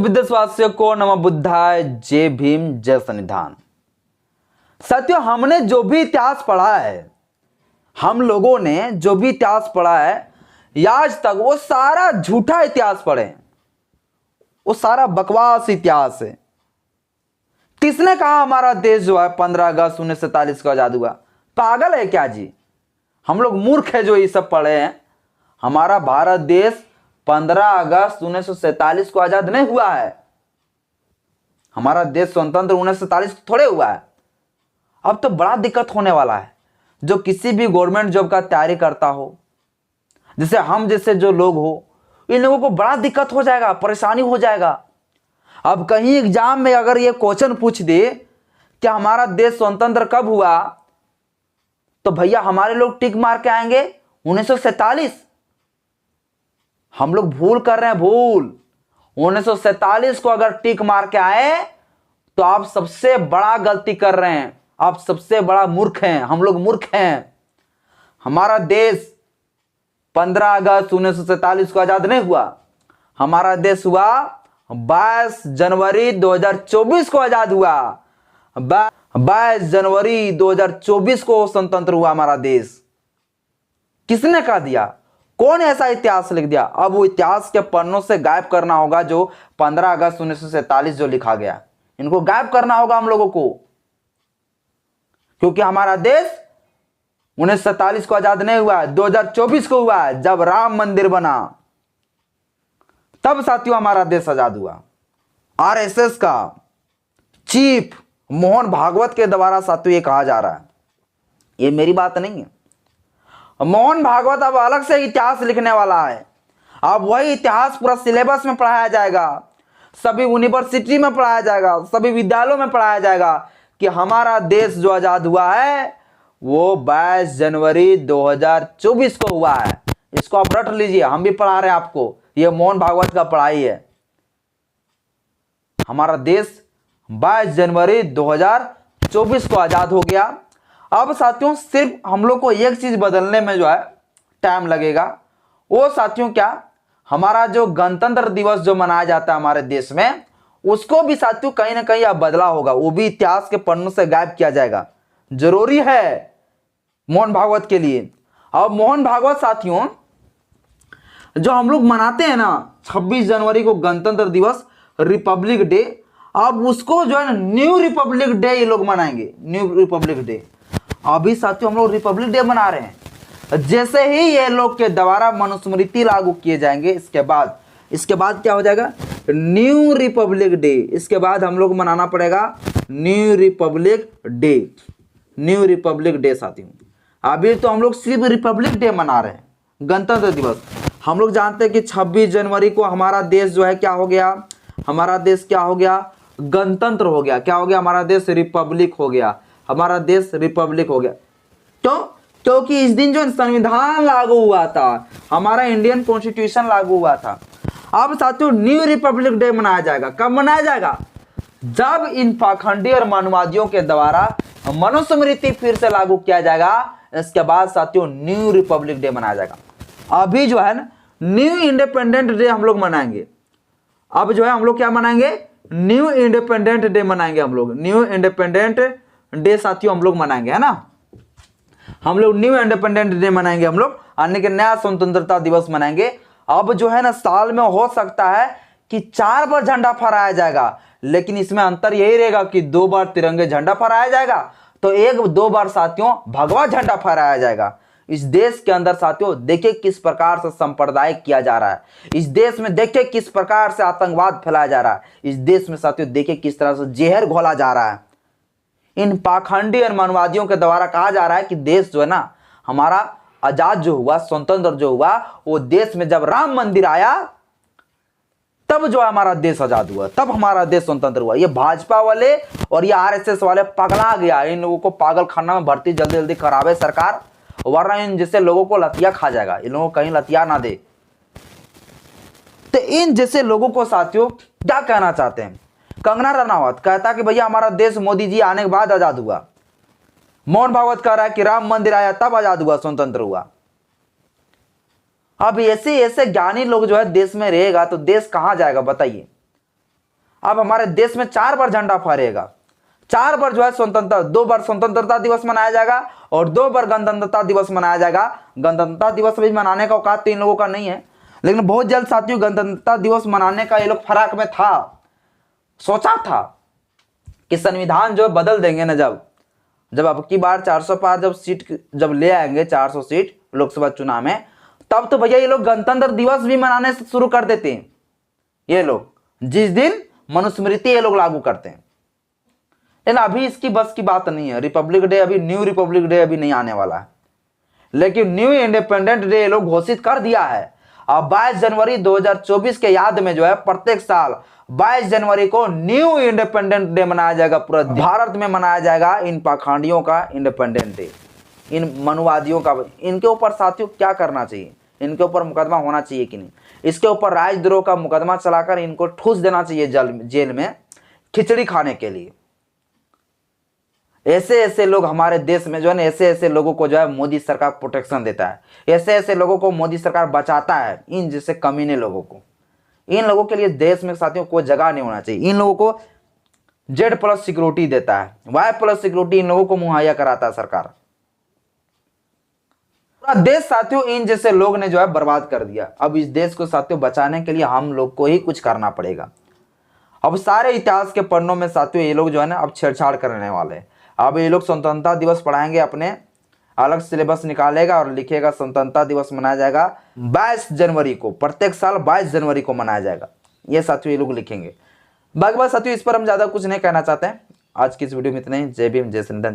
सभी देशवासियों को नमः बुद्धाय, जय भीम, जय संविधान। साथियों, हमने जो भी इतिहास पढ़ा है, हम लोगों ने जो भी इतिहास पढ़ा है आज तक, वो सारा झूठा इतिहास पढ़े, वो सारा बकवास इतिहास है। किसने कहा हमारा देश जो है 15 अगस्त 1947 को आजाद हुआ? पागल है क्या जी? हम लोग मूर्ख है जो ये सब पढ़े हैं। हमारा भारत देश 15 अगस्त 1947 को आजाद नहीं हुआ है। हमारा देश स्वतंत्र 1947 को थोड़े हुआ है। अब तो बड़ा दिक्कत होने वाला है। जो किसी भी गवर्नमेंट जॉब का तैयारी करता हो, जैसे हम जैसे जो लोग हो, इन लोगों को बड़ा दिक्कत हो जाएगा, परेशानी हो जाएगा। अब कहीं एग्जाम में अगर ये क्वेश्चन पूछ दे कि हमारा देश स्वतंत्र कब हुआ, तो भैया हमारे लोग टिक मार के आएंगे 1947। हम लोग भूल कर रहे हैं, भूल। 1947 को अगर टिक मार के आए तो आप सबसे बड़ा गलती कर रहे हैं, आप सबसे बड़ा मूर्ख हैं। हम लोग मूर्ख हैं। हमारा देश 15 अगस्त 1947 को आजाद नहीं हुआ। हमारा देश हुआ 22 जनवरी 2024 को आजाद हुआ। 22 जनवरी 2024 को स्वतंत्र हुआ हमारा देश। किसने कह दिया? कौन ऐसा इतिहास लिख दिया? अब वो इतिहास के पन्नों से गायब करना होगा जो 15 अगस्त 1947 जो लिखा गया, इनको गायब करना होगा हम लोगों को। क्योंकि हमारा देश 1947 को आजाद नहीं हुआ, 2024 को हुआ, जब राम मंदिर बना, तब साथियों हमारा देश आजाद हुआ। आरएसएस का चीफ मोहन भागवत के द्वारा साथियों ये कहा जा रहा है, ये मेरी बात नहीं है। मोहन भागवत अब अलग से इतिहास लिखने वाला है। अब वही इतिहास पूरा सिलेबस में पढ़ाया जाएगा, सभी यूनिवर्सिटी में पढ़ाया जाएगा, सभी विद्यालयों में पढ़ाया जाएगा कि हमारा देश जो आजाद हुआ है वो 22 जनवरी 2024 को हुआ है। इसको आप रट लीजिए, हम भी पढ़ा रहे हैं आपको, ये मोहन भागवत का पढ़ाई है। हमारा देश 22 जनवरी 2024 को आजाद हो गया। अब साथियों सिर्फ हम लोग को एक चीज बदलने में जो है टाइम लगेगा। वो साथियों क्या, हमारा जो गणतंत्र दिवस जो मनाया जाता है हमारे देश में, उसको भी साथियों कहीं ना कहीं अब बदला होगा। वो भी इतिहास के पन्नों से गायब किया जाएगा, जरूरी है मोहन भागवत के लिए। अब मोहन भागवत साथियों जो हम लोग मनाते हैं ना 26 जनवरी को गणतंत्र दिवस, रिपब्लिक डे, अब उसको जो है न्यू रिपब्लिक डे ये लोग मनाएंगे, न्यू रिपब्लिक डे। अभी साथियों हम लोग रिपब्लिक डे मना रहे हैं। जैसे ही ये लोग के द्वारा मनुस्मृति लागू किए जाएंगे, इसके बाद क्या हो जाएगा? New Republic day. इसके बाद हम लोग मनाना पड़ेगा new Republic day, new Republic day साथियों। अभी तो हम लोग सिर्फ रिपब्लिक डे मना रहे हैं, गणतंत्र दिवस। हम लोग जानते हैं कि 26 जनवरी को हमारा देश जो है क्या हो गया? हमारा देश क्या हो गया? गणतंत्र हो गया। क्या हो गया? हमारा देश रिपब्लिक हो गया। हमारा देश रिपब्लिक हो गया। क्यों? क्योंकि इस दिन जो संविधान लागू हुआ था, हमारा इंडियन कॉन्स्टिट्यूशन लागू हुआ था। अब साथियों न्यू रिपब्लिक डे मनाया जाएगा। कब मनाया जाएगा? जब इन पाखंडी और मानवादियों के द्वारा मनुस्मृति फिर से लागू किया जाएगा। इसके बाद साथियों न्यू रिपब्लिक डे मनाया जाएगा। अभी जो है ना न्यू इंडिपेंडेंट डे हम लोग मनाएंगे। अब जो है हम लोग क्या मनाएंगे? न्यू इंडिपेंडेंट डे मनाएंगे हम लोग। न्यू इंडिपेंडेंट डे साथियों हम लोग मनाएंगे, है ना। हम लोग न्यू इंडिपेंडेंट डे मनाएंगे, हम लोग यानी कि नया स्वतंत्रता दिवस मनाएंगे। अब जो है ना साल में हो सकता है कि 4 बार झंडा फहराया जाएगा, लेकिन इसमें अंतर यही रहेगा कि 2 बार तिरंगे झंडा फहराया जाएगा, तो 1-2 बार साथियों भगवा झंडा फहराया जाएगा। इस देश के अंदर साथियों देखिए किस प्रकार से सांप्रदायिक किया जा रहा है। इस देश में देखिए किस प्रकार से आतंकवाद फैलाया जा रहा है। इस देश में साथियों देखिए किस तरह से जहर घोला जा रहा है। इन पाखंडी और मानवादियों के द्वारा कहा जा रहा है कि देश जो है ना हमारा आजाद जो हुआ, स्वतंत्र जो हुआ, वो देश में जब राम मंदिर आया तब जो हमारा देश आजाद हुआ, तब हमारा देश स्वतंत्र हुआ। ये भाजपा वाले और ये आरएसएस वाले पगला गया। इन लोगों को पागल खाना में भर्ती जल्दी जल्दी करावे सरकार, वरना इन जैसे लोगों को लतिया खा जाएगा। इन लोगों को कहीं लतिया ना दे। तो इन जैसे लोगों को साथियों क्या कहना चाहते हैं? कंगना रनावत कहता कि भैया हमारा देश मोदी जी आने के बाद आजाद हुआ। मोहन भागवत कह रहा है कि राम मंदिर आया तब आजाद हुआ, स्वतंत्र हुआ। अब ऐसे ऐसे ज्ञानी लोग जो है देश में रहेगा तो देश कहां जाएगा बताइए। अब हमारे देश में 4 बार झंडा फहरेगा, 4 बार जो है स्वतंत्रता, 2 बार स्वतंत्रता दिवस मनाया जाएगा और 2 बार गणतंत्रता दिवस मनाया जाएगा। गणतंत्रता दिवस भी मनाने का औकात तो इन लोगों का नहीं है, लेकिन बहुत जल्द साथियों गणतंत्रता दिवस मनाने का ये लोग फराक में था, सोचा था कि संविधान जो बदल देंगे ना, जब अब की बार 400 पार जब सीट जब ले आएंगे, 400 सीट लोकसभा चुनाव में, तब तो भैया ये लोग गणतंत्र दिवस भी मनाने से शुरू कर देते हैं। ये लोग जिस दिन मनुस्मृति ये लोग लागू करते हैं, लेकिन अभी इसकी बस की बात नहीं है। रिपब्लिक डे अभी, न्यू रिपब्लिक डे अभी नहीं आने वाला है, लेकिन न्यू इंडिपेंडेंट डे ये लोग घोषित कर दिया है। अब 22 जनवरी 2024 के याद में जो है प्रत्येक साल 22 जनवरी को न्यू इंडिपेंडेंट डे मनाया जाएगा, पूरा भारत में मनाया जाएगा इन पाखंडियों का इंडिपेंडेंट डे, इन मनुवादियों का। इनके ऊपर साथियों क्या करना चाहिए, इनके ऊपर मुकदमा होना चाहिए कि नहीं, इसके ऊपर राजद्रोह का मुकदमा चलाकर इनको ठूस देना चाहिए जेल में खिचड़ी खाने के लिए। ऐसे ऐसे लोग हमारे देश में जो है ना, ऐसे ऐसे लोगों को जो है मोदी सरकार प्रोटेक्शन देता है, ऐसे ऐसे लोगों को मोदी सरकार बचाता है, इन जैसे कमीने लोगों को। इन लोगों के लिए देश में साथियों कोई जगह नहीं होना चाहिए। इन लोगों को Z+ सिक्योरिटी देता है, Y+ सिक्योरिटी इन लोगों को मुहैया कराता है सरकार। पूरा देश साथियों इन जैसे लोग ने जो है बर्बाद कर दिया। अब इस देश को साथियों बचाने के लिए हम लोग को ही कुछ करना पड़ेगा। अब सारे इतिहास के पन्नों में साथियों ये लोग जो है ना अब छेड़छाड़ करने वाले हैं। अब ये लोग स्वतंत्रता दिवस पढ़ाएंगे, अपने अलग सिलेबस निकालेगा और लिखेगा स्वतंत्रता दिवस मनाया जाएगा 22 जनवरी को, प्रत्येक साल 22 जनवरी को मनाया जाएगा, ये साथियों ये लोग लिखेंगे। बाकी बात साथियों इस पर हम ज़्यादा कुछ नहीं कहना चाहते हैं। आज की इस वीडियो में इतना ही। जय भीम, जय श्री राम।